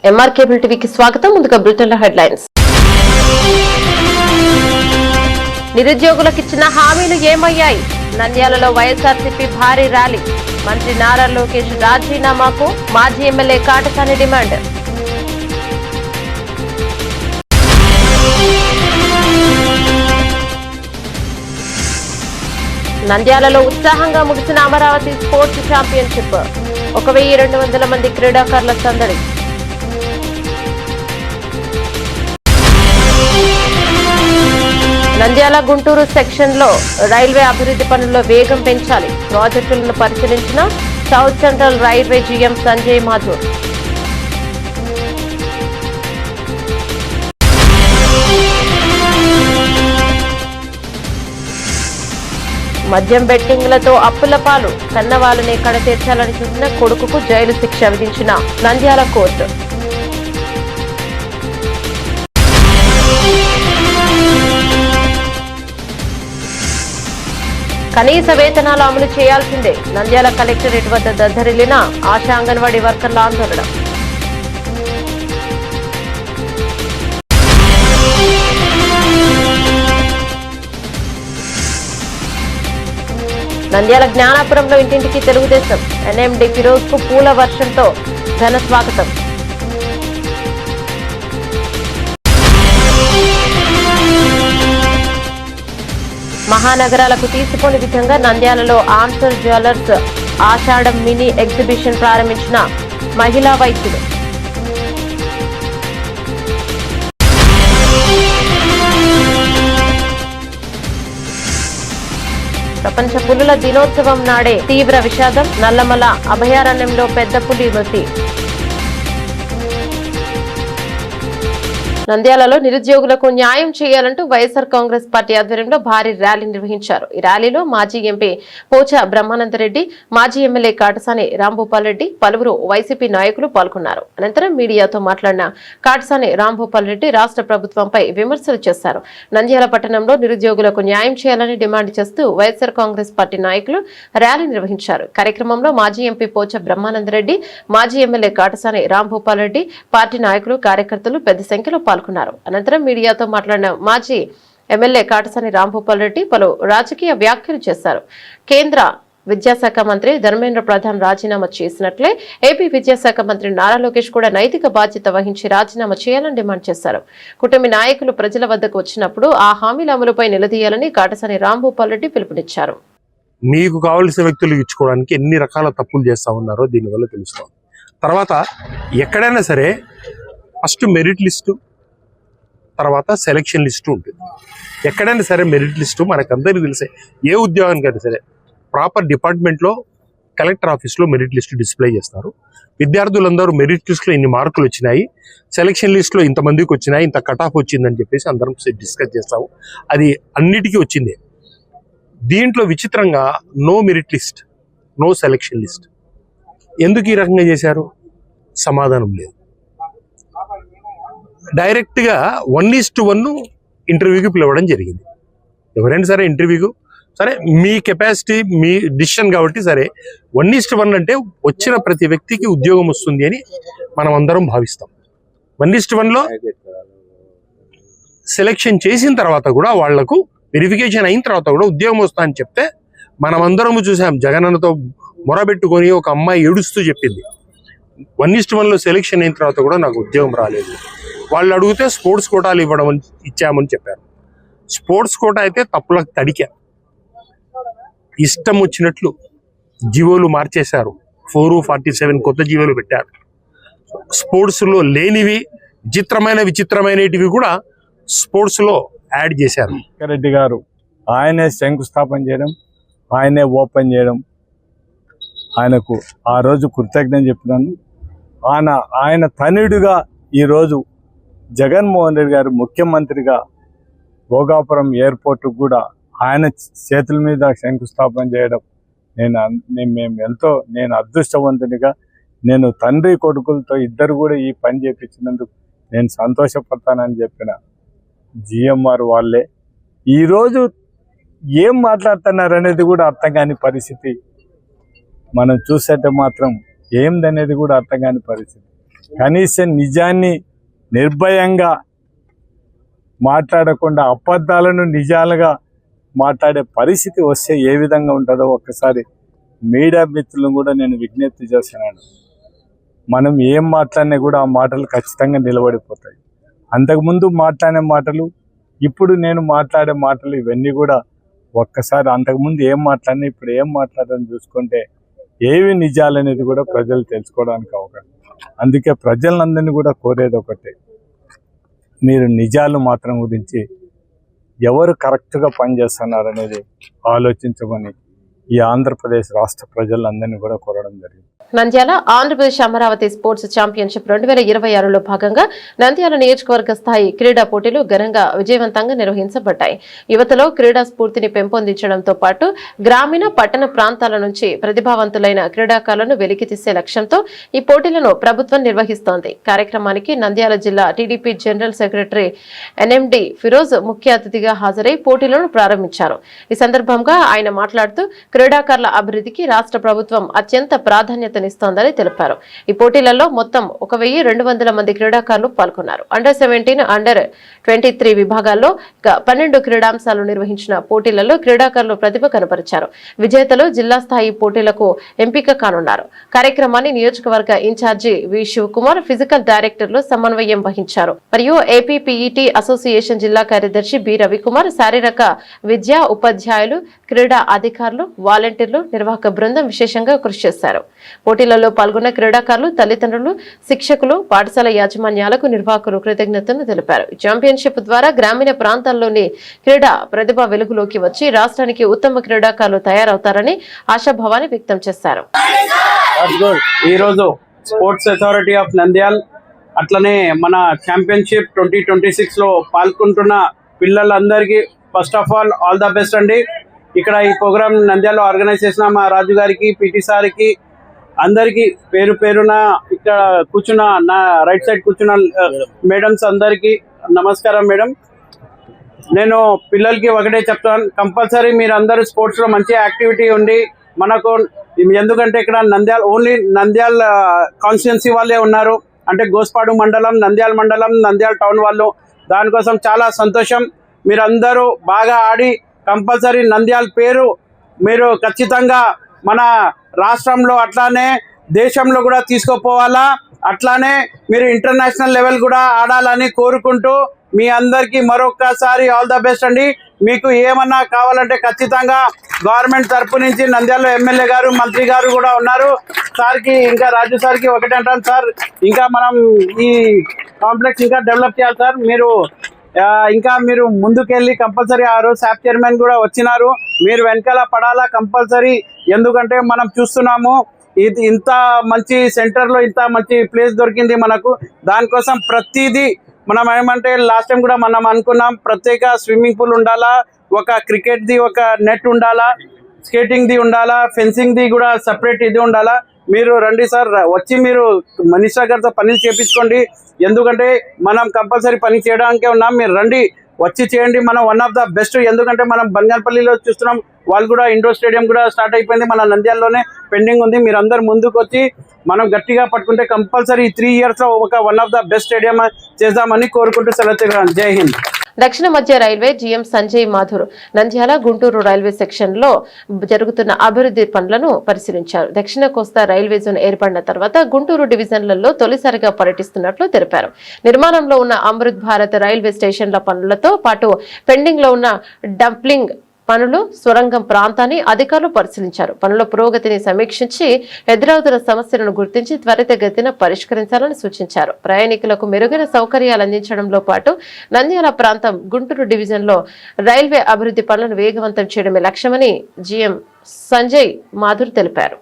MR cable టీవీకి స్వాగతం. ముందుగా బులెటిన్ల హెడ్లైన్స్. నిరుద్యోగులకు ఇచ్చిన హామీలు ఏమయ్యాయి? నంద్యాలలో వైఎస్ఆర్సీపీ భారీ ర్యాలీ. మంత్రి నారా లోకేష్ రాజీనామాకు మాజీ ఎమ్మెల్యే కాటసాని డిమాండ్. నంద్యాలలో ఉత్సాహంగా ముగిసిన అమరావతి స్పోర్ట్స్ ఛాంపియన్షిప్. 1200 మంది క్రీడాకారుల సందడి. నంద్యాల గుంటూరు సెక్షన్ లో రైల్వే అభివృద్ధి పనుల్లో వేగం పెంచాలి. ప్రాజెక్టులను పరిశీలించిన south central railway GM Sanjay Mathur. మద్యం బెట్టింగ్లతో అప్పుల పాలు. కన్నవాళ్ళనే కడతీర్చాలని చూసిన కొడుకుకు జైలు శిక్ష విధించిన నంద్యాల కోర్టు. కనీస వేతనాలు అమలు చేయాల్సిందే. నంద్యాల కలెక్టరేట్ వద్ద దద్దరిల్లిన ఆశా అంగన్వాడీ వర్కర్ల ఆందోళన. నంద్యాల జ్ఞానాపురంలో ఇంటింటికి తెలుగుదేశం. ఎన్ఎండి ఫిరోజ్ కు పూల వర్షంతో ఘన స్వాగతం. మహానగరాలకు తీసిపోని విధంగా నంద్యాలలో ఆన్సర్ జ్యువెలర్స్ ఆషాఢం మినీ ఎగ్జిబిషన్ ప్రారంభించిన మహిళా వైద్యులు. ప్రపంచ పులుల దినోత్సవం నాడే తీవ్ర విషాదం. నల్లమల అభయారణ్యంలో పెద్ద పులి మృతి. నంద్యాలలో నిరుద్యోగులకు న్యాయం చేయాలంటూ వైఎస్ఆర్ కాంగ్రెస్ పార్టీ ఆధ్వర్యంలో భారీ ర్యాలీ నిర్వహించారు. ఈ ర్యాలీలో మాజీ ఎంపీ పోచా బ్రహ్మానందరెడ్డి, మాజీ ఎమ్మెల్యే కాటసాని రాంభూపాల్ రెడ్డి, పలువురు వైసీపీ నాయకులు పాల్గొన్నారు. అనంతరం మీడియాతో మాట్లాడిన కాటసాని రాంభూపాల్ రెడ్డి రాష్ట్ర ప్రభుత్వంపై విమర్శలు చేశారు. నంద్యాల పట్టణంలో నిరుద్యోగులకు న్యాయం చేయాలని డిమాండ్ చేస్తూ వైఎస్ఆర్ కాంగ్రెస్ పార్టీ నాయకులు ర్యాలీ నిర్వహించారు. కార్యక్రమంలో మాజీ ఎంపీ పోచా బ్రహ్మానందరెడ్డి, మాజీ ఎమ్మెల్యే కాటసాని రాంభూపాల్ రెడ్డి, పార్టీ నాయకులు, కార్యకర్తలు పెద్ద సంఖ్యలో పాల్గొన్నారు. అనంతరం మీడియాతో మాట్లాడిన మాజీ ఎమ్మెల్యే కాటసాని రాంభూపాల్ రెడ్డి పలు రాజకీయ వ్యాఖ్యలు చేశారు. కేంద్ర విద్యాశాఖ మంత్రి ధర్మేంద్ర ప్రధాన్ రాజీనామా చేసినట్లే ఏపీ విద్యాశాఖ మంత్రి నారా లోకేష్ కూడా నైతిక బాధ్యత వహించి రాజీనామా చేయాలని డిమాండ్ చేశారు. కుటుంబ నాయకులు ప్రజల వద్దకు వచ్చినప్పుడు ఆ హామీల అమలుపై నిలదీయాలని కాటసాని రాంభూపాల్ రెడ్డి పిలుపునిచ్చారు. మీకు కావాల్సిన వ్యక్తులు ఇచ్చుకోవడానికి ఎన్ని రకాల తప్పులు చేస్తా ఉన్నారో దీనివల్ల తెలుస్తాం. తర్వాత ఎక్కడైనా సరే ఫస్ట్ మెరిట్ లిస్టు, తర్వాత సెలక్షన్ లిస్టు ఉంటుంది. ఎక్కడైనా సరే మెరిట్ లిస్టు మనకందరికీ తెలిసే. ఏ ఉద్యోగానికైనా సరే ప్రాపర్ డిపార్ట్మెంట్లో కలెక్టర్ ఆఫీస్లో మెరిట్ లిస్టు డిస్ప్లే చేస్తారు. విద్యార్థులందరూ మెరిట్ లిస్టులో ఇన్ని మార్కులు వచ్చినాయి, సెలక్షన్ లిస్టులో ఇంతమందికి వచ్చినాయి, ఇంత కట్ ఆఫ్ వచ్చిందని చెప్పేసి అందరం డిస్కస్ చేస్తాము. అది అన్నిటికీ వచ్చిందే. దీంట్లో విచిత్రంగా no merit list, no selection list. ఎందుకు ఈ రకంగా చేశారు? సమాధానం లేదు. డైరెక్ట్గా 1:1 ఇంటర్వ్యూకి పిలవడం జరిగింది. ఎవరైనా సరే ఇంటర్వ్యూకు సరే మీ కెపాసిటీ మీ డిసిషన్ కాబట్టి సరే 1:1 అంటే వచ్చిన ప్రతి వ్యక్తికి ఉద్యోగం వస్తుంది అని మనం అందరం భావిస్తాం. 1:1లో సెలెక్షన్ చేసిన తర్వాత కూడా వాళ్లకు వెరిఫికేషన్ అయిన తర్వాత కూడా ఉద్యోగం వస్తా అని చెప్తే మనం అందరము చూసాం. జగనన్నతో మొరబెట్టుకొని ఒక అమ్మాయి ఏడుస్తూ చెప్పింది 1:1లో సెలెక్షన్ అయిన తర్వాత కూడా నాకు ఉద్యోగం రాలేదు. వాళ్ళు అడిగితే స్పోర్ట్స్ కోటాలు ఇచ్చామని చెప్పారు. స్పోర్ట్స్ కోటా అయితే తప్పులకు తడికా. ఇష్టం వచ్చినట్లు జీవోలు మార్చేశారు. 447 కొత్త జీవోలు పెట్టారు. స్పోర్ట్స్లో లేనివి విచిత్రమైనటివి కూడా స్పోర్ట్స్లో యాడ్ చేశారు. రెడ్డి గారు ఆయనే శంకుస్థాపన చేయడం, ఆయనే ఓపెన్ చేయడం, ఆయనకు ఆ రోజు కృతజ్ఞత చెప్తున్నాను. ఆయన తనయుడిగా ఈరోజు జగన్మోహన్ రెడ్డి గారు ముఖ్యమంత్రిగా భోగాపురం ఎయిర్పోర్ట్ కూడా ఆయన చేతుల మీద శంకుస్థాపన చేయడం నేను అదృష్టవంతునిగా, నేను తండ్రి కొడుకులతో ఇద్దరు కూడా ఈ పని చేయించినందుకు నేను సంతోషపడతానని చెప్పిన జిఎంఆర్ వాళ్ళే ఈరోజు ఏం మాట్లాడుతున్నారు అనేది కూడా అర్థం కాని పరిస్థితి మనం చూసేట మాత్రం ఏందనేది కూడా అర్థం కాని పరిస్థితి. కనీసం నిజాన్ని నిర్భయంగా మాట్లాడకుండా అబద్ధాలను నిజాలుగా మాట్లాడే పరిస్థితి వస్తే ఏ విధంగా ఉంటుందో ఒక్కసారి మీడియా మిత్రులను కూడా నేను విజ్ఞప్తి చేస్తున్నాను. మనం ఏం మాట్లాడినా కూడా ఆ మాటలు ఖచ్చితంగా నిలబడిపోతాయి. అంతకుముందు మాట్లాడే మాటలు, ఇప్పుడు నేను మాట్లాడే మాటలు, ఇవన్నీ కూడా ఒక్కసారి అంతకుముందు ఏం మాట్లాడినా ఇప్పుడు ఏం మాట్లాడని చూసుకుంటే ఏవి నిజాలనేది కూడా ప్రజలు తెలుసుకోవడానికి అవకాశం. అందుకే ప్రజలందరినీ కూడా కోరేది ఒకటే, మీరు నిజాలు మాత్రం గురించి ఎవరు కరెక్ట్గా పనిచేస్తున్నారు అనేది ఆలోచించమని ఈ ఆంధ్రప్రదేశ్ రాష్ట్ర ప్రజలందరినీ కూడా కోరడం జరిగింది. నంద్యాల ఆంధ్రప్రదేశ్ అమరావతి స్పోర్ట్స్ ఛాంపియన్షిప్ 2026లో భాగంగా నంద్యాల నియోజకవర్గ స్థాయి క్రీడా పోటీలు ఘనంగా విజయవంతంగా నిర్వహించబడ్డాయి. యువతలో క్రీడా స్ఫూర్తిని పెంపొందించడంతో పాటు గ్రామీణ పట్టణ ప్రాంతాల నుంచి ప్రతిభావంతులైన క్రీడాకారులను వెలికితీసే లక్ష్యంతో ఈ పోటీలను ప్రభుత్వం నిర్వహిస్తోంది. కార్యక్రమానికి నంద్యాల జిల్లా TDP general secretary NMD Firoz ముఖ్య అతిథిగా హాజరై పోటీలను ప్రారంభించారు. ఈ సందర్భంగా ఆయన మాట్లాడుతూ క్రీడాకారుల అభివృద్ధికి రాష్ట్ర ప్రభుత్వం అత్యంత ప్రాధాన్యతనిస్తోందని తెలిపారు. ఈ పోటీలలో మొత్తం 1200 మంది క్రీడాకారులు పాల్గొన్నారు. అండర్ 17, అండర్ 23 విభాగాల్లో 12 క్రీడాంశాలు నిర్వహించిన పోటీలలో క్రీడాకారులు ప్రతిభ కనబరిచారు. విజేతలు జిల్లా స్థాయి పోటీలకు ఎంపిక కానున్నారు. కార్యక్రమాన్ని నియోజకవర్గ ఇన్ఛార్జి వి శివకుమార్, ఫిజికల్ డైరెక్టర్లు సమన్వయం వహించారు. మరియు ఏపీపీఈటీ అసోసియేషన్ జిల్లా కార్యదర్శి బి రవికుమార్, శారీరక విద్యా ఉపాధ్యాయులు, క్రీడా అధికారులు, వాలంటీర్లు, నిర్వాహక బృందం విశేషంగా కృషి చేశారు. పోటీలలో పాల్గొన్న క్రీడాకారులు, తల్లిదండ్రులు, శిక్షకులు, పాఠశాల యాజమాన్యాలకు నిర్వాహకులు కృతజ్ఞతలు తెలిపారు. ఛాంపియన్షిప్ ద్వారా గ్రామీణ ప్రాంతాల్లోని క్రీడా ప్రతిభ వెలుగులోకి వచ్చి రాష్ట్రానికి ఉత్తమ క్రీడాకారులు తయారవుతారని ఆశాభావాన్ని వ్యక్తం చేశారు. ఈరోజు స్పోర్ట్స్ అథారిటీ ఆఫ్ నంద్యాల్ అట్లనే మన ఛాంపియన్షిప్ 2026 లో పాల్గొంటున్న పిల్లలందరికీ first of all the best అండి. ఇక్కడ ఈ ప్రోగ్రామ్ నంద్యాలలో ఆర్గనైజ్ చేసిన మా రాజు గారికి, పిటి సార్కి, అందరికీ పేరు పేరున ఇక్కడ కూర్చున్న నా రైట్ సైడ్ కూర్చున్న మేడమ్స్ అందరికీ నమస్కారం. మేడం, నేను పిల్లలకి ఒకటే చెప్తాను, కంపల్సరీ మీరు అందరూ స్పోర్ట్స్లో మంచి యాక్టివిటీ ఉండి మనకు, ఎందుకంటే ఇక్కడ నంద్యాల ఓన్లీ నంద్యాల కాన్స్టిట్యున్సీ వాళ్ళే ఉన్నారు, అంటే గోస్పాడు మండలం, నంద్యాల మండలం, నంద్యాల టౌన్ వాళ్ళు. దానికోసం చాలా సంతోషం. మీరందరూ బాగా ఆడి కంపల్సరీ నంద్యాల పేరు మీరు ఖచ్చితంగా మన రాష్ట్రంలో అట్లానే దేశంలో కూడా తీసుకుపోవాలా. అట్లానే మీరు ఇంటర్నేషనల్ లెవెల్ కూడా ఆడాలని కోరుకుంటూ మీ అందరికీ మరొకసారి ఆల్ ద బెస్ట్ అండి. మీకు ఏమన్నా కావాలంటే ఖచ్చితంగా గవర్నమెంట్ తరపు నుంచి నంద్యాలలో ఎమ్మెల్యే గారు, మంత్రి గారు కూడా ఉన్నారు. సార్కి ఇంకా రాజు సార్కి ఒకటే అంటాను, సార్ ఇంకా మనం ఈ కాంప్లెక్స్ ఇంకా డెవలప్ చేయాలి సార్. ఇంకా మీరు ముందుకెళ్ళి కంపల్సరీ ఆ రోజు శాప్ చైర్మన్ కూడా వచ్చినారు, మీరు వెనకాల పడాలా కంపల్సరీ. ఎందుకంటే మనం చూస్తున్నాము ఇది ఇంత మంచి సెంటర్లో ఇంత మంచి ప్లేస్ దొరికింది మనకు. దానికోసం ప్రతిదీ మనం ఏమంటే లాస్ట్ టైం కూడా మనం అనుకున్నాం, ప్రత్యేక స్విమ్మింగ్ పూల్ ఉండాలా, ఒక క్రికెట్ది ఒక నెట్ ఉండాలా, స్కేటింగ్ది ఉండాలా, ఫెన్సింగ్ది కూడా సపరేట్ ఇది ఉండాలా. మీరు రండి సార్, వచ్చి మీరు మినిస్టర్ గారితో పని చేయించుకోండి. ఎందుకంటే మనం కంపల్సరీ పని చేయడానికే ఉన్నాం, మీరు రండి వచ్చి చేయండి. మనం వన్ ఆఫ్ ద బెస్ట్, ఎందుకంటే మనం బంగారపల్లిలో చూస్తున్నాం, వాళ్ళు కూడా ఇండోర్ స్టేడియం కూడా స్టార్ట్ అయిపోయింది, మన నంద్యాలలోనే పెండింగ్ ఉంది. మీరు అందరు ముందుకు వచ్చి మనం గట్టిగా పట్టుకుంటే కంపల్సరీ 3 years లో ఒక one of the best stadium చేద్దామని కోరుకుంటూ సెలవు. జై హింద్. దక్షిణ మధ్య railway GM Sanjay Mathur Nandyal Guntur railway section లో జరుగుతున్న అభివృద్ధి పనులను పరిశీలించారు. దక్షిణ కోస్తా రైల్వే జోన్ ఏర్పడిన తర్వాత గుంటూరు డివిజన్లలో తొలిసారిగా పర్యటిస్తున్నట్లు తెలిపారు. నిర్మాణంలో ఉన్న అమృత్ భారత్ రైల్వే స్టేషన్ల పనులతో పాటు పెండింగ్ లో ఉన్న డంప్లింగ్ పనులు, సొరంగం ప్రాంతాన్ని అధికారులు పరిశీలించారు. పనుల పురోగతిని సమీక్షించి ఎదురవుతున్న సమస్యలను గుర్తించి త్వరితగతిన పరిష్కరించాలని సూచించారు. ప్రయాణికులకు మెరుగైన సౌకర్యాలు అందించడంలో పాటు నంద్యాల ప్రాంతం గుంటూరు డివిజన్లో రైల్వే అభివృద్ధి పనులను వేగవంతం చేయడమే లక్ష్యమని జీఎం సంజయ్ మాథుర్ తెలిపారు.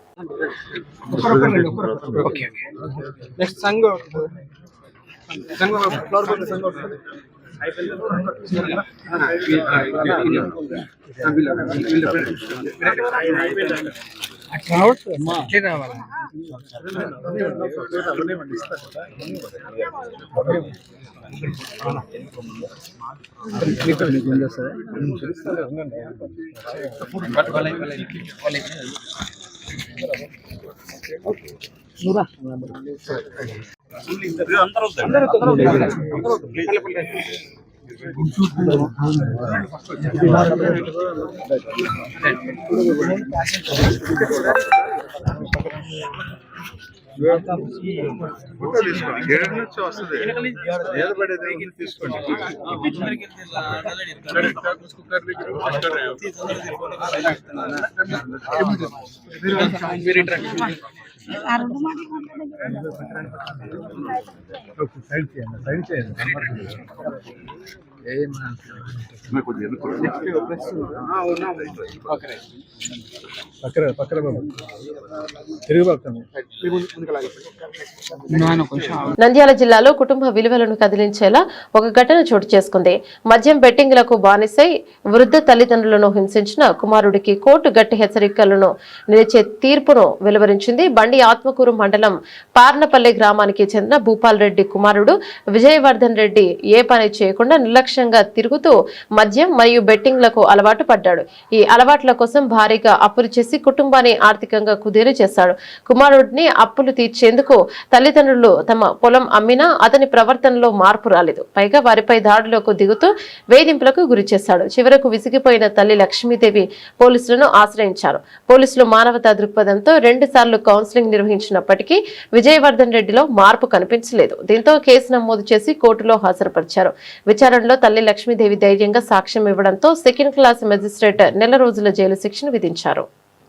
నంద్యాల జిల్లాలో కుటుంబ విలువలను కదిలించేలా ఒక ఘటన చోటు చేసుకుంది. మద్యం బెట్టింగ్లకు బానిసై వృద్ధ తల్లిదండ్రులను హింసించిన కుమారుడికి కోర్టు గట్టి హెచ్చరికలను నిలిచే తీర్పును వెలువరించింది. బండి ఆత్మకూరు మండలం పార్నపల్లి గ్రామానికి చెందిన భూపాల్ రెడ్డి కుమారుడు విజయవర్ధన్ రెడ్డి ఏ పని చేయకుండా నిర్లక్ష్యంగా తిరుగుతూ మద్యం మరియు బెట్టింగ్లకు అలవాటు పడ్డాడు. ఈ అలవాట్ల కోసం భారీగా అప్పులు చేసి కుటుంబాన్ని ఆర్థికంగా కుదేలు చేశాడు. కుమారుడిని అప్పులు తీర్చేందుకు తల్లిదండ్రులు తమ పొలం అమ్మినా అతని ప్రవర్తనలో మార్పు రాలేదు. పైగా వారిపై దాడులకు దిగుతూ వేధింపులకు గురి చేశాడు. చివరకు విసిగిపోయిన తల్లి లక్ష్మీదేవి పోలీసులను ఆశ్రయించారు. పోలీసులు మానవతా దృక్పథంతో 2 సార్లు కౌన్సిలింగ్ నిర్వహించినప్పటికీ విజయవర్ధన్ రెడ్డిలో మార్పు కనిపించలేదు. దీంతో కేసు నమోదు చేసి కోర్టులో హాజరుపరిచారు. విచారణలో తల్లి లక్ష్మీదేవి ధైర్యంగా సాక్ష్యం ఇవ్వడంతో 2nd క్లాస్ మెజిస్ట్రేట్ 1 నెల రోజుల జైలు శిక్షను విధించారు.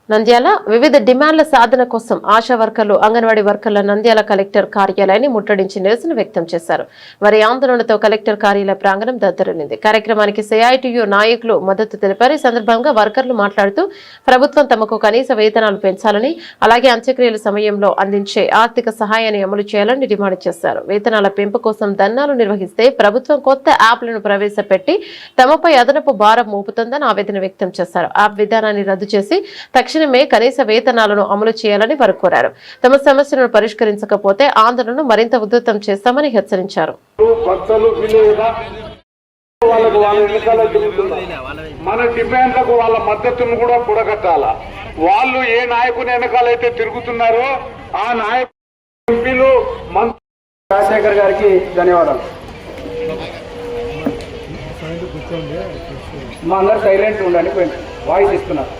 నంద్యాల వివిధ డిమాండ్ల సాధన కోసం ఆశా వర్కర్లు అంగన్వాడీ వర్కర్ల నంద్యాల కలెక్టర్ కార్యాలయాన్ని ముట్టడించి నిరసన వ్యక్తం చేశారు. వారి ఆందోళనతో కలెక్టర్ కార్యాలయ ప్రాంగణం దద్దరిల్లింది. కార్యక్రమానికి సిఐటియు నాయకులు మద్దతు తెలిపారు. ఈ సందర్భంగా వర్కర్లు మాట్లాడుతూ ప్రభుత్వం తమకు కనీస వేతనాలు పెంచాలని, అలాగే అంత్యక్రియల సమయంలో అందించే ఆర్థిక సహాయాన్ని అమలు చేయాలని డిమాండ్ చేశారు. వేతనాల పెంపు కోసం ధర్నాలు నిర్వహిస్తే ప్రభుత్వం కొత్త యాప్లను ప్రవేశపెట్టి తమపై అదనపు భారం మోపుతుందని ఆవేదన వ్యక్తం చేశారు. యాప్ విధానాన్ని రద్దు చేసి తక్షణమే కనీస వేతనాలను అమలు చేయాలని వారు కోరారు. తమ సమస్యలను పరిష్కరించకపోతే ఆందోళనను మరింత ఉధృతం చేస్తామని హెచ్చరించారు. మన డిమాండ్లకు వాళ్ళ మద్దతును కూడా కూడగట్టాల. వాళ్ళు ఏ నాయకుని వెనకాలైతే తిరుగుతున్నారో ఆ నాయకులు ఎంపీలు రాజశేఖర్ గారికి ధన్యవాదాలు. మా అందరు సైలెంట్ ఉండండి, వాయిస్ ఇస్తున్నారు.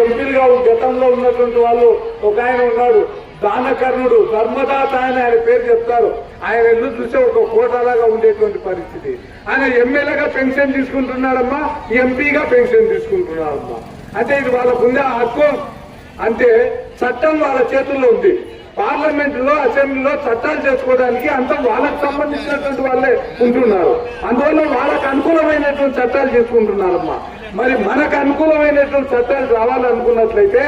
ఎంపీలుగా గతంలో ఉన్నటువంటి వాళ్ళు ఒక ఆయన ఉన్నాడు, దానకర్ణుడు, ధర్మదాత ఆయన పేరు చెప్తారు. ఆయన ఎందుకు చూస్తే ఒక కోటలాగా ఉండేటువంటి పరిస్థితి. ఆయన ఎమ్మెల్యేగా పెన్షన్ తీసుకుంటున్నాడమ్మా, ఎంపీగా పెన్షన్ తీసుకుంటున్నాడమ్మా. అంటే ఇది వాళ్ళకు ఉండే హక్కు. అంటే చట్టం వాళ్ళ చేతుల్లో ఉంది. పార్లమెంట్ లో, అసెంబ్లీలో చట్టాలు చేసుకోవడానికి అంతా వాళ్ళకు సంబంధించినటువంటి వాళ్ళే ఉంటున్నారు. అందువల్ల వాళ్ళకు అనుకూలమైనటువంటి చట్టాలు చేసుకుంటున్నారమ్మా. మరి మనకు అనుకూలమైనటువంటి చట్టాలు రావాలనుకున్నట్లయితే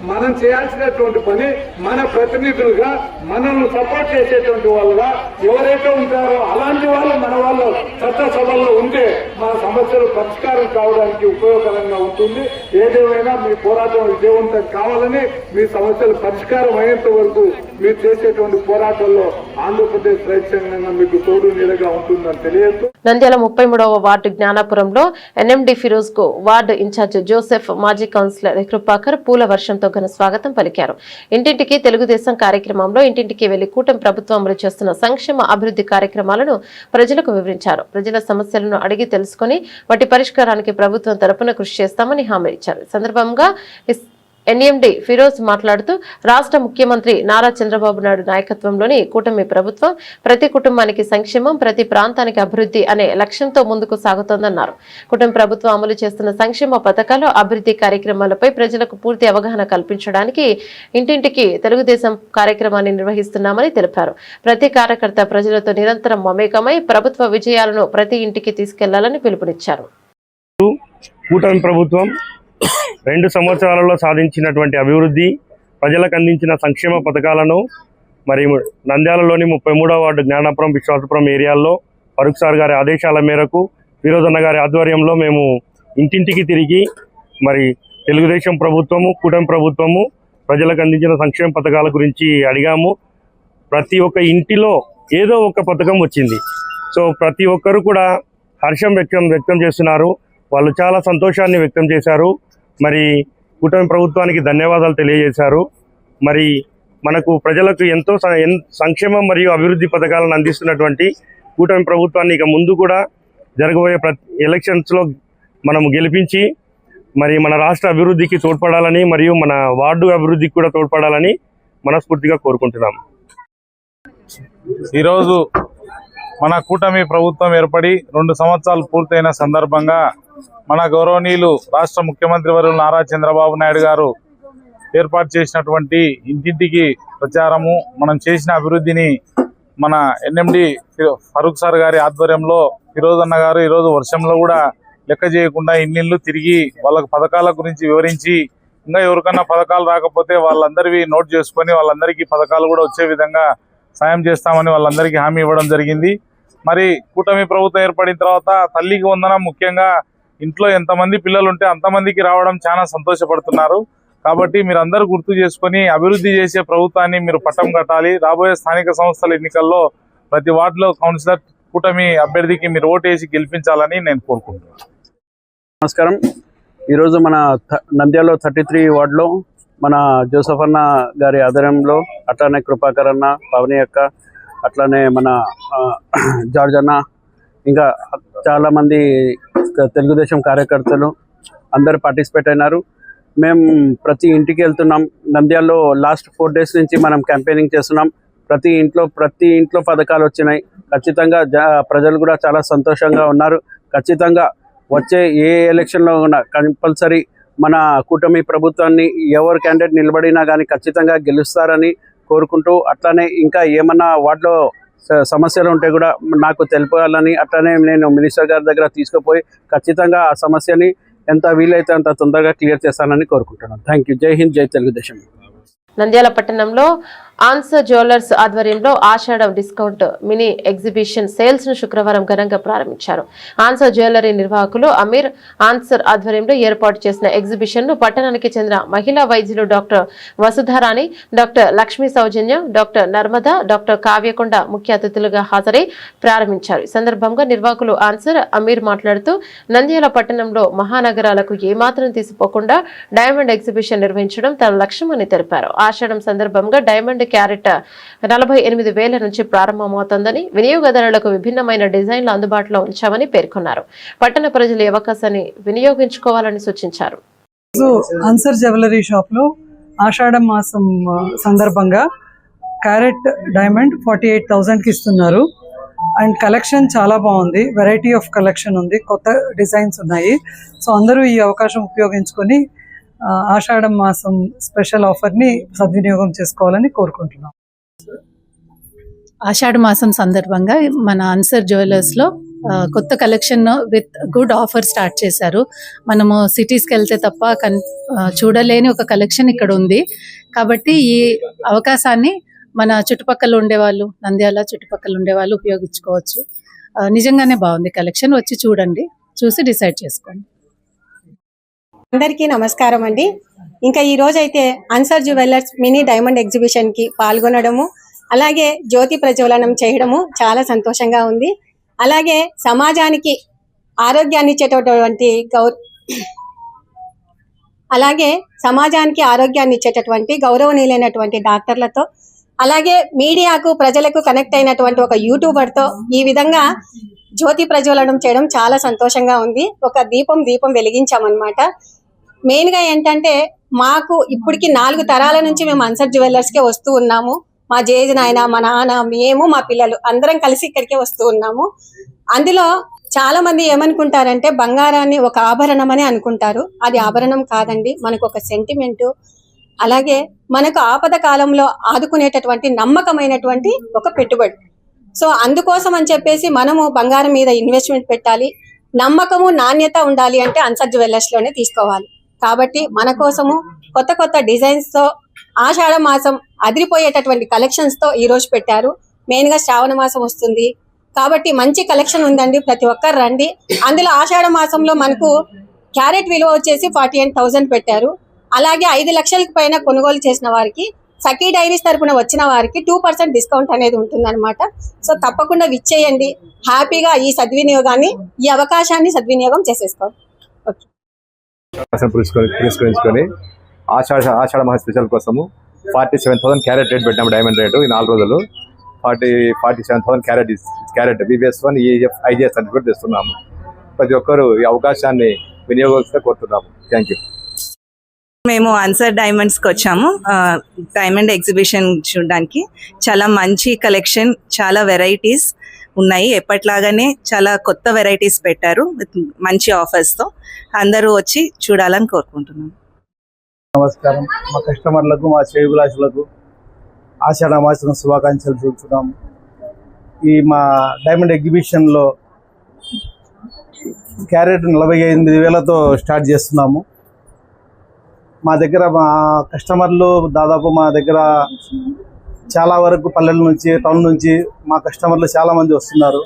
మనం చేయాల్సినటువంటి పని, మన ప్రతినిధులుగా మనల్ని సపోర్ట్ చేసేటువంటి వాళ్ళుగా ఎవరైతే ఉంటారో అలాంటి వాళ్ళు మన వాళ్ళు చట్టసభల్లో ఉంటే మన సమస్యలు పరిష్కారం కావడానికి ఉపయోగకరంగా ఉంటుంది. ఏదేమైనా మీ పోరాటం విజయవంతం కావాలని, మీ సమస్యలు పరిష్కారం అయ్యేంత వరకు మీరు చేసేటువంటి పోరాటంలో ఆంధ్రప్రదేశ్ రైతు సంఘంగా మీకు తోడు నీడగా ఉంటుందని తెలియదు. నంద్యాల 33వ వార్డు జ్ఞానాపురంలో ఎన్ఎండి ఫిరోజ్ కు వార్డు ఇన్ఛార్జ్ జోసెఫ్, మాజీ కౌన్సిలర్ కృపాకర్ పూల వర్షంతో ఘన స్వాగతం పలికారు. ఇంటింటికి తెలుగుదేశం కార్యక్రమంలో ఇంటింటికి వెళ్లి కూటమి ప్రభుత్వం అమలు చేస్తున్న సంక్షేమ అభివృద్ధి కార్యక్రమాలను ప్రజలకు వివరించారు. ప్రజల సమస్యలను అడిగి తెలుసుకుని వాటి పరిష్కారానికి ప్రభుత్వం తరపున కృషి చేస్తామని హామీ ఇచ్చారు. ఈ సందర్భంగా ఎన్ఎండి ఫిరోజ్ మాట్లాడుతూ రాష్ట్ర ముఖ్యమంత్రి నారా చంద్రబాబు నాయుడు నాయకత్వంలోని కూటమి ప్రభుత్వం ప్రతి కుటుంబానికి సంక్షేమం, ప్రతి ప్రాంతానికి అభివృద్ధి అనే లక్ష్యంతో ముందుకు సాగుతోందన్నారు. కూటమి ప్రభుత్వం అమలు చేస్తున్న సంక్షేమ పథకాలు, అభివృద్ధి కార్యక్రమాలపై ప్రజలకు పూర్తి అవగాహన కల్పించడానికి ఇంటింటికి తెలుగుదేశం కార్యక్రమాన్ని నిర్వహిస్తున్నామని తెలిపారు. ప్రతి కార్యకర్త ప్రజలతో నిరంతరం మమేకమై ప్రభుత్వ విజయాలను ప్రతి ఇంటికి తీసుకెళ్లాలని పిలుపునిచ్చారు. కూటమి ప్రభుత్వం 2 సంవత్సరాలలో సాధించినటువంటి అభివృద్ధి, ప్రజలకు అందించిన సంక్షేమ పథకాలను మరి నంద్యాలలోని 33వ వార్డు జ్ఞానాపురం, విశ్వాసపురం ఏరియాల్లో ఫరూక్ సార్ గారి ఆదేశాల మేరకు ఫిరోజన్న గారి ఆధ్వర్యంలో మేము ఇంటింటికి తిరిగి మరి తెలుగుదేశం ప్రభుత్వము, కూటమి ప్రభుత్వము ప్రజలకు అందించిన సంక్షేమ పథకాల గురించి అడిగాము. ప్రతి ఒక్క ఇంటిలో ఏదో ఒక పథకం వచ్చింది. సో ప్రతి ఒక్కరు కూడా హర్షం వ్యక్తం చేస్తున్నారు. వాళ్ళు చాలా సంతోషాన్ని వ్యక్తం చేశారు. మరి కూటమి ప్రభుత్వానికి ధన్యవాదాలు తెలియజేశారు. మరి మనకు ప్రజలకు ఎంతో సంక్షేమం మరియు అభివృద్ధి పథకాలను అందిస్తున్నటువంటి కూటమి ప్రభుత్వాన్ని ఇక ముందు కూడా జరగబోయే ఎలక్షన్స్లో మనం గెలిపించి మరి మన రాష్ట్ర అభివృద్ధికి తోడ్పడాలని మరియు మన వార్డు అభివృద్ధికి కూడా తోడ్పడాలని మనస్ఫూర్తిగా కోరుకుంటున్నాం. ఈరోజు మన కూటమి ప్రభుత్వం ఏర్పడి 2 సంవత్సరాలు పూర్తయిన సందర్భంగా మన గౌరవనీయులు రాష్ట్ర ముఖ్యమంత్రి వర్యులు నారా చంద్రబాబు నాయుడు గారు ఏర్పాటు చేసినటువంటి ఇంటింటికి ప్రచారము, మనం చేసిన అభివృద్ధిని మన ఎన్ఎండి ఫరూక్ సార్ గారి ఆధ్వర్యంలో ఫిరోజ్ అన్న గారు ఈరోజు వర్షంలో కూడా లెక్క చేయకుండా ఇన్నిళ్ళు తిరిగి వాళ్ళకి పథకాల గురించి వివరించి, ఇంకా ఎవరికన్నా పథకాలు రాకపోతే వాళ్ళందరివి నోట్ చేసుకొని వాళ్ళందరికీ పథకాలు కూడా వచ్చే విధంగా సాయం చేస్తామని వాళ్ళందరికీ హామీ ఇవ్వడం జరిగింది. మరి కూటమి ప్రభుత్వం ఏర్పడిన తర్వాత తల్లికి వందనం ముఖ్యంగా ఇంట్లో ఎంతమంది పిల్లలు ఉంటే అంతమందికి రావడం చాలా సంతోషపడుతున్నారు. కాబట్టి మీరు అందరూ గుర్తు చేసుకొని అభివృద్ధి చేసే ప్రభుత్వాన్ని మీరు పట్టం కట్టాలి. రాబోయే స్థానిక సంస్థల ఎన్నికల్లో ప్రతి వార్డులో కౌన్సిలర్ కూటమి అభ్యర్థికి మీరు ఓటేసి గెలిపించాలని నేను కోరుకుంటున్నాను. నమస్కారం. ఈరోజు మన నంద్యాలలో 33 వార్డులో మన జోసఫ్ అన్న గారి ఆధ్వర్యంలో, అట్లానే కృపాకర్ అన్న, పవని అక్క, అట్లానే మన జార్జ్ అన్న, ఇంకా చాలామంది తెలుగుదేశం కార్యకర్తలు అందరు పార్టిసిపేట్ అయినారు. మేము ప్రతి ఇంటికి వెళ్తున్నాం. నంద్యాలలో లాస్ట్ 4 days నుంచి మనం క్యాంపెయినింగ్ చేస్తున్నాం. ప్రతి ఇంట్లో పథకాలు వచ్చినాయి. ఖచ్చితంగా ప్రజలు కూడా చాలా సంతోషంగా ఉన్నారు. ఖచ్చితంగా వచ్చే ఏ ఎలక్షన్లో ఉన్నా కంపల్సరీ మన కూటమి ప్రభుత్వాన్ని ఎవరు క్యాండిడేట్ నిలబడినా కానీ ఖచ్చితంగా గెలుస్తారని కోరుకుంటూ, అట్లానే ఇంకా ఏమన్నా వాటిలో సమస్యలు ఉంటే కూడా నాకు తెలిపాలని, అట్లానే నేను మినిస్టర్ గారి దగ్గర తీసుకుపోయి ఖచ్చితంగా ఆ సమస్యని ఎంత వీలైతే అంత తొందరగా క్లియర్ చేస్తానని కోరుకుంటున్నాను. Thank you. జై హింద్, జై తెలుగుదేశం. నంద్యాల పట్టణంలో ఆన్సర్ జ్యువెలర్స్ ఆధ్వర్యంలో ఆషాఢం డిస్కౌంట్ మినీ ఎగ్జిబిషన్ సేల్స్ ను శుక్రవారం ఘనంగా ప్రారంభించారు. ఆన్సర్ జ్యువెలరీ నిర్వాహకులు అమీర్ ఆన్సర్ ఆధ్వర్యంలో ఏర్పాటు చేసిన ఎగ్జిబిషన్ ను పట్టణానికి చెందిన మహిళా వైద్యులు doctor Vasudharani, doctor Lakshmi Soujanyam, doctor Narmada, doctor Kavyakonda ముఖ్య అతిథులుగా హాజరై ప్రారంభించారు. ఈ సందర్భంగా నిర్వాహకులు ఆన్సర్ అమీర్ మాట్లాడుతూ నంద్యాల పట్టణంలో మహానగరాలకు ఏమాత్రం తీసిపోకుండా డైమండ్ ఎగ్జిబిషన్ నిర్వహించడం తన లక్ష్యమని తెలిపారు. ఆషాఢం సందర్భంగా డైమండ్ క్యారెట్ 48,000 నుంచి ప్రారంభమవుతోందని, వినియోగదారులకు విభిన్నమైన డిజైన్లు అందుబాటులో ఉంచామని పేర్కొన్నారు. పట్టణ ప్రజలు ఈ అవకాశాన్ని వినియోగించుకోవాలని సూచించారు. ఆన్సర్ జ్యువెలరీ షాప్ లో ఆషాఢం మాసం సందర్భంగా క్యారెట్ డైమండ్ 48,000 కి ఇస్తున్నారు. అండ్ కలెక్షన్ చాలా బాగుంది. వెరైటీ ఆఫ్ కలెక్షన్ ఉంది, కొత్త డిజైన్స్ ఉన్నాయి. సో అందరూ ఈ అవకాశం ఉపయోగించుకొని ఆషాఢం మాసం స్పెషల్ ఆఫర్ని సద్వినియోగం చేసుకోవాలని కోరుకుంటున్నాం. ఆషాఢ మాసం సందర్భంగా మన ఆన్సర్ జ్యువెలర్స్లో కొత్త collection with good offer start చేశారు. మనము సిటీస్కి వెళ్తే తప్ప చూడలేని ఒక కలెక్షన్ ఇక్కడ ఉంది. కాబట్టి ఈ అవకాశాన్ని మన చుట్టుపక్కల ఉండేవాళ్ళు, నంద్యాల చుట్టుపక్కల ఉండేవాళ్ళు ఉపయోగించుకోవచ్చు. నిజంగానే బాగుంది కలెక్షన్. వచ్చి చూడండి, చూసి డిసైడ్ చేసుకోండి. అందరికీ నమస్కారం అండి. ఇంకా ఈ రోజైతే answer jewellers mini diamond exhibition కి పాల్గొనడము, అలాగే జ్యోతి ప్రజ్వలనం చేయడము చాలా సంతోషంగా ఉంది. అలాగే సమాజానికి ఆరోగ్యాన్ని ఇచ్చేటటువంటి గౌరవనీయులైనటువంటి డాక్టర్లతో, అలాగే మీడియాకు ప్రజలకు కనెక్ట్ అయినటువంటి ఒక యూట్యూబర్తో ఈ విధంగా జ్యోతి ప్రజ్వలనం చేయడం చాలా సంతోషంగా ఉంది. ఒక దీపం వెలిగించామన్నమాట. మెయిన్ గా ఏంటంటే మాకు ఇప్పటికి 4 తరాల నుంచి మేము ఆన్సర్ జ్యువెలర్స్ కే వస్తూ ఉన్నాము. మా జేజ నాయన, మా నాన్న, మేము, మా పిల్లలు అందరం కలిసి ఇక్కడికే వస్తూ ఉన్నాము. అందులో చాలా మంది ఏమనుకుంటారంటే బంగారాన్ని ఒక ఆభరణం అని అనుకుంటారు. అది ఆభరణం కాదండి, మనకు ఒక సెంటిమెంట్. అలాగే మనకు ఆపద కాలంలో ఆదుకునేటటువంటి నమ్మకమైనటువంటి ఒక పెట్టుబడి. సో అందుకోసం అని చెప్పేసి మనము బంగారం మీద ఇన్వెస్ట్మెంట్ పెట్టాలి. నమ్మకము, నాణ్యత ఉండాలి అంటే ఆన్సర్ జ్యువెలర్స్ లోనే తీసుకోవాలి. కాబట్టి మన కోసము కొత్త డిజైన్స్ తో ఆషాఢ మాసం అదిరిపోయేటటువంటి కలెక్షన్స్ తో ఈ రోజు పెట్టారు. మెయిన్ గా శ్రావణ మాసం వస్తుంది కాబట్టి మంచి కలెక్షన్ ఉందండి. ప్రతి ఒక్కరు రండి. అందులో ఆషాఢ మాసంలో మనకు క్యారెట్ విలువ వచ్చేసి 48,000 పెట్టారు. అలాగే 5 లక్షలకు పైన కొనుగోలు చేసిన వారికి, సఖీ డైరీస్ తరపున వచ్చిన వారికి 2% డిస్కౌంట్ అనేది ఉంటుందన్నమాట. సో తప్పకుండా విచ్చేయండి. హ్యాపీగా ఈ అవకాశాన్ని సద్వినియోగం చేసేసుకోండి. ఓకే. పురస్కరించుకొని ఆషాఢ మహా స్పెషల్ కోసము 47,000 క్యారెట్ రేట్ పెట్టాము. డైమండ్ రేటు ఈ 4 రోజులు 47,000 carat BBS1 EF IGS certificate తెస్తున్నాము. ప్రతి ఒక్కరు ఈ అవకాశాన్ని వినియోగిస్తే కోరుతున్నాము. Thank you. మేము ఆన్సర్ డైమండ్స్కి వచ్చాము. డైమండ్ ఎగ్జిబిషన్ చూడడానికి. చాలా మంచి కలెక్షన్, చాలా వెరైటీస్ ఉన్నాయి. ఎప్పట్లాగానే చాలా కొత్త వెరైటీస్ పెట్టారు మంచి ఆఫర్స్తో. అందరూ వచ్చి చూడాలని కోరుకుంటున్నాం. నమస్కారం. మా కస్టమర్లకు, మా శ్రేయోభిలాషులకు ఆషాఢ మాసం శుభాకాంక్షలు చూపుతున్నాము. ఈ మా డైమండ్ ఎగ్జిబిషన్లో క్యారెట్ 48,000తో స్టార్ట్ చేస్తున్నాము. మా దగ్గర మా కస్టమర్లు దాదాపు మా దగ్గర చాలా వరకు పల్లెల నుంచి, టౌన్ నుంచి మా కస్టమర్లు చాలామంది వస్తున్నారు.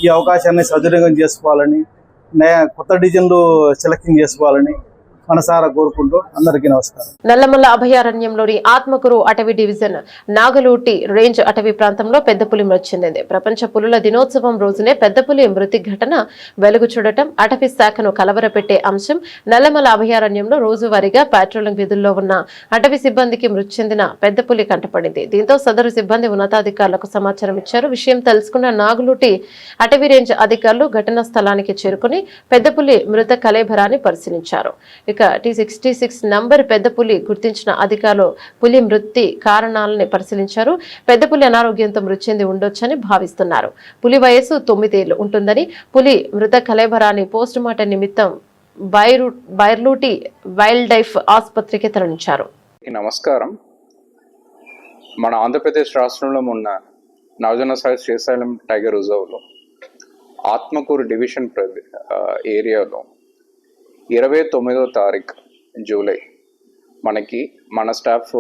ఈ అవకాశాన్ని సద్వినియోగం చేసుకోవాలని, కొత్త డిజైన్లు సెలెక్టింగ్ చేసుకోవాలని మనసారా కోరుకుంటూ అందరికీ నమస్కారం. నల్లమల్ల అభయారణ్యంలోని ఆత్మకూరు అటవీ డివిజన్ నాగలూటి రేంజ్ అటవీ ప్రాంతంలో పెద్ద పులి మృతి చెందింది. ప్రపంచ పులుల దినోత్సవం రోజునే పెద్ద పులి మృతి ఘటన వెలుగు చూడటం అటవీ శాఖను కలవరపెట్టే అంశం. నల్లమల్ల అభయారణ్యంలో రోజువారీగా పాట్రోలింగ్ విధుల్లో ఉన్న అటవీ సిబ్బందికి మృతి చెందిన పెద్ద పులి కంటపడింది. దీంతో సదరు సిబ్బంది ఉన్నతాధికారులకు సమాచారం ఇచ్చారు. విషయం తెలుసుకున్న నాగలూటి అటవీ రేంజ్ అధికారులు ఘటనా స్థలానికి చేరుకుని పెద్ద పులి మృత కళేబరాన్ని పరిశీలించారు. T66 నంబర్ పెద్ద పులి గుర్తించిన అధికారులు పులి మృతి కారణాలని పరిశీలించారు. పెద్ద పులి అనారోగ్యంతో మృతి చెంది ఉండొచ్చని భావిస్తున్నారు. పులి వయసు 9 ఏళ్లు ఉంటుందని, పులి మృత కళేబరాన్ని పోస్టుమార్టం నిమిత్తం బైర్లూటి వైల్డ్ లైఫ్ ఆసుపత్రికి తరలించారు. నమస్కారం. మన ఆంధ్రప్రదేశ్ రాష్ట్రంలో ఉన్న నాగార్జునసాగర్ శ్రీశైలం టైగర్ రిజర్వ్లో ఆత్మకూరు డివిజన్ ఏరియాలో 29వ తారీఖు జూలై మనకి మన స్టాఫ్,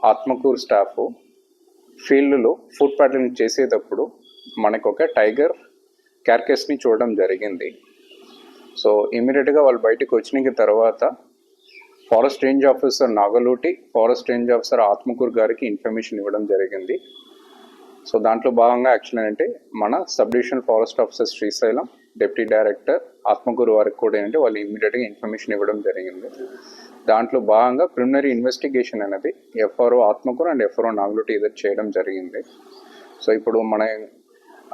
ఆత్మకూరు స్టాఫ్ ఫీల్డ్లో ఫుడ్ ప్యాట్రనింగ్ చేసేటప్పుడు మనకు ఒక టైగర్ క్యార్కెస్ని చూడడం జరిగింది. సో ఇమీడియట్గా వాళ్ళు బయటకు వచ్చిన తర్వాత forest range officer Nagaluti, forest range officer Atmakur గారికి ఇన్ఫర్మేషన్ ఇవ్వడం జరిగింది. సో దాంట్లో భాగంగా యాక్చువల్ ఏంటంటే మన sub divisional forest officer Srisailam, deputy director Atmakur వారికి కూడా ఏంటంటే వాళ్ళు ఇమీడియట్గా ఇన్ఫర్మేషన్ ఇవ్వడం జరిగింది. దాంట్లో భాగంగా ప్రిలిమినరీ ఇన్వెస్టిగేషన్ అనేది FRO Atmakur and FRO Nagaluti ఇద్దరు చేయడం జరిగింది. సో ఇప్పుడు మన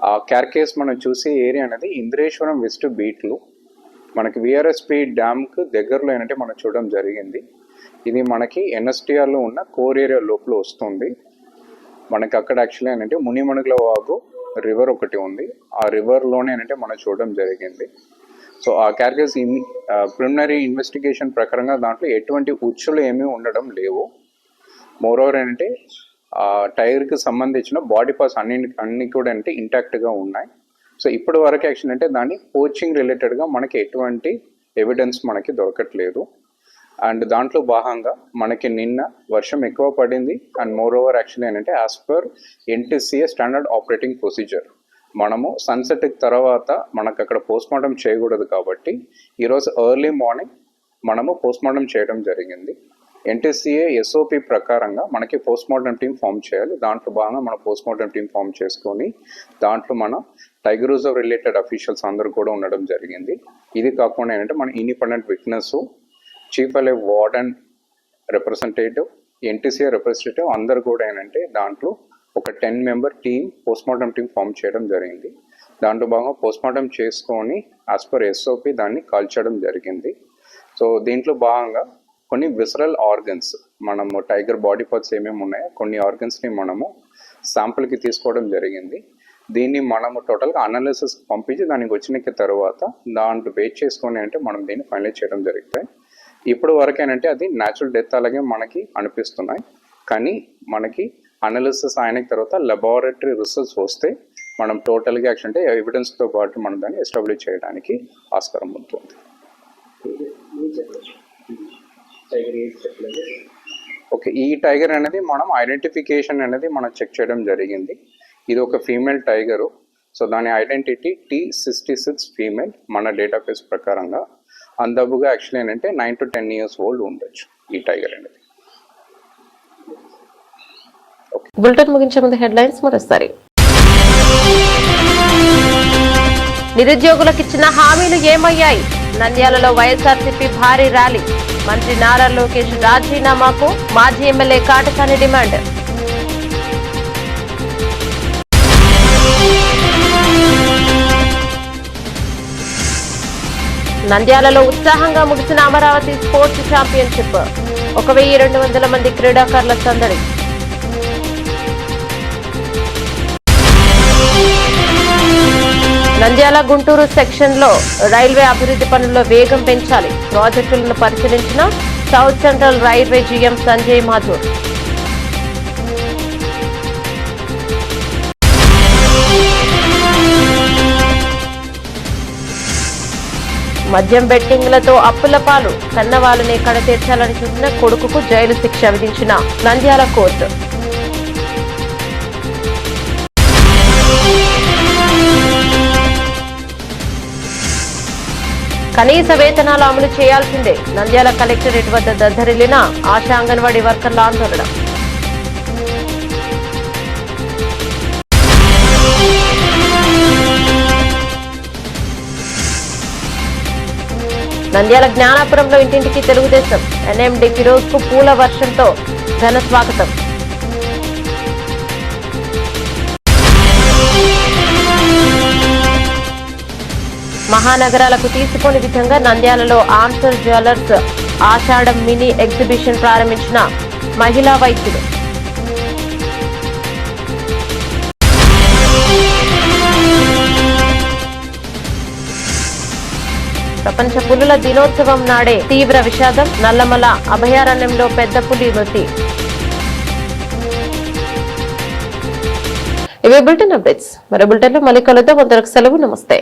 ఆ క్యార్కేస్ మనం చూసే ఏరియా అనేది ఇంద్రేశ్వరం వెస్ట్ బీట్లు మనకి VRSP డ్యామ్కి దగ్గరలో ఏంటంటే మనం చూడడం జరిగింది. ఇది మనకి NSTRలో ఉన్న కోర్ ఏరియా లోపల వస్తుంది. మనకి అక్కడ యాక్చువల్లీ ఏంటంటే మునిమణుగుల వాగు రివర్ ఒకటి ఉంది. ఆ రివర్లోనే ఏంటంటే మనం చూడడం జరిగింది. సో ఆ క్యార్కేస్ ప్రిలిమినరీ ఇన్వెస్టిగేషన్ ప్రకారంగా దాంట్లో ఎటువంటి ఉచ్చులు ఏమీ ఉండడం లేవు. మోరోవర్ ఏంటంటే ఆ టైర్కి సంబంధించిన బాడీ పార్ట్స్ అన్ని కూడా అంటే ఇంటాక్ట్గా ఉన్నాయి. సో ఇప్పటి వరకు యాక్చువల్ అంటే దాన్ని పోచింగ్ రిలేటెడ్గా మనకి ఎటువంటి ఎవిడెన్స్ మనకి దొరకట్లేదు. అండ్ దాంట్లో భాగంగా మనకి నిన్న వర్షం ఎక్కువ పడింది. అండ్ మోర్ ఓవర్ యాక్చువల్లీ ఏంటంటే as per NTCA standard operating procedure మనము సన్సెట్ తర్వాత మనకు అక్కడ పోస్ట్మార్టం చేయకూడదు కాబట్టి ఈరోజు ఎర్లీ మార్నింగ్ మనము పోస్ట్మార్టం చేయడం జరిగింది. NTCA SOP ప్రకారంగా మనకి పోస్ట్మార్టం టీం ఫామ్ చేయాలి. దాంట్లో భాగంగా మన పోస్ట్మార్టం టీం ఫామ్ చేసుకొని దాంట్లో మన టైగర్ రిజర్వ్ రిలేటెడ్ అఫీషియల్స్ అందరూ కూడా ఉండడం జరిగింది. ఇది కాకుండా ఏంటంటే మన ఇండిపెండెంట్ విట్నెస్, చీఫ్ అలే వార్డెన్ రిప్రజెంటేటివ్, NTCA రిప్రజెంటేటివ్ అందరు కూడా ఏంటంటే దాంట్లో ఒక 10 member team postmortem team form చేయడం జరిగింది. దాంట్లో భాగంగా పోస్ట్మార్టం చేసుకొని యాజ్ పర్ SOP దాన్ని కాల్చడం జరిగింది. సో దీంట్లో భాగంగా కొన్ని విసరల్ ఆర్గన్స్ మనము టైగర్ బాడీ పార్ట్స్ ఏమేమి ఉన్నాయో కొన్ని ఆర్గన్స్ని మనము శాంపుల్కి తీసుకోవడం జరిగింది. దీన్ని మనము టోటల్గా అనాలిసిస్ పంపించి దానికి వచ్చిన తర్వాత దాంట్లో వెయిట్ చేసుకొని అంటే మనం దీన్ని ఫైనలైజ్ చేయడం జరుగుతాయి. ఇప్పుడు వరకేనంటే అది న్యాచురల్ డెత్ అలాగే మనకి అనిపిస్తున్నాయి. కానీ మనకి అనాలిసిస్ అయిన తర్వాత లెబారెటరీ రిసల్ట్స్ వస్తే మనం టోటల్గా యాక్చువల్ అంటే ఎవిడెన్స్తో పాటు మనం దాన్ని ఎస్టాబ్లిష్ చేయడానికి ఆస్కారం ఉంటుంది. ఓకే, ఈ టైగర్ అనేది మనం ఐడెంటిఫికేషన్ అనేది మనం చెక్ చేయడం జరిగింది. ఇది ఒక ఫీమేల్ టైగరు. సో దాని ఐడెంటిటీ T66 ఫీమేల్ మన డేటాబేస్ ప్రకారంగా. అందబుగా యాక్చువల్లీ ఏంటంటే 9 to 10 years ఓల్డ్ ఉండొచ్చు ఈ టైగర్ అనేది. బులెటిన్ ముగించే ముందు హెడ్లైన్స్ మరోసారి. నిరుద్యోగులకు ఇచ్చిన హామీలు ఏమయ్యాయి? నంద్యాలలో వైఎస్ఆర్సీపీ భారీ ర్యాలీ. మంత్రి నారా లోకేష్ రాజీనామాకు మాజీ ఎమ్మెల్యే కాటసాని డిమాండ్. నంద్యాలలో ఉత్సాహంగా ముగిసిన అమరావతి స్పోర్ట్స్ ఛాంపియన్షిప్. 1200 మంది క్రీడాకారుల సందడి. నంద్యాల గుంటూరు సెక్షన్ లో రైల్వే అభివృద్ధి పనుల్లో వేగం పెంచాలి. ప్రాజెక్టులను పరిశీలించిన south central railway GM Sanjay Mathur. మద్యం బెట్టింగ్లతో అప్పుల పాలు. కన్నవాళ్ళనే కడతీర్చాలని చూసిన కొడుకుకు జైలు శిక్ష విధించిన నంద్యాల కోర్టు. కనీస వేతనాలు అమలు చేయాల్సిందే. నంద్యాల కలెక్టరేట్ వద్ద దద్దరిల్లిన ఆశా అంగన్వాడీ వర్కర్ల ఆందోళన. నంద్యాల జ్ఞానాపురంలో ఇంటింటికి తెలుగుదేశం. ఎన్ఎండి ఫిరోజ్ కు పూల వర్షంతో ఘన స్వాగతం. మహానగరాలకు తీసిపోని విధంగా నంద్యాలలో ఆన్సర్ జ్యువెలర్స్ ఆషాఢం మినీ ఎగ్జిబిషన్ ప్రారంభించిన మహిళా వైద్యులు. ప్రపంచ పులుల దినోత్సవం నాడే తీవ్ర విషాదం. నల్లమల అభయారణ్యంలో పెద్ద పులి మృతి. ఇవే బులెటిన్ అప్డేట్స్. మరో బులెటిన్ లో మళ్ళీ కలుద్దాం. అందరికి సెలవు. నమస్తే.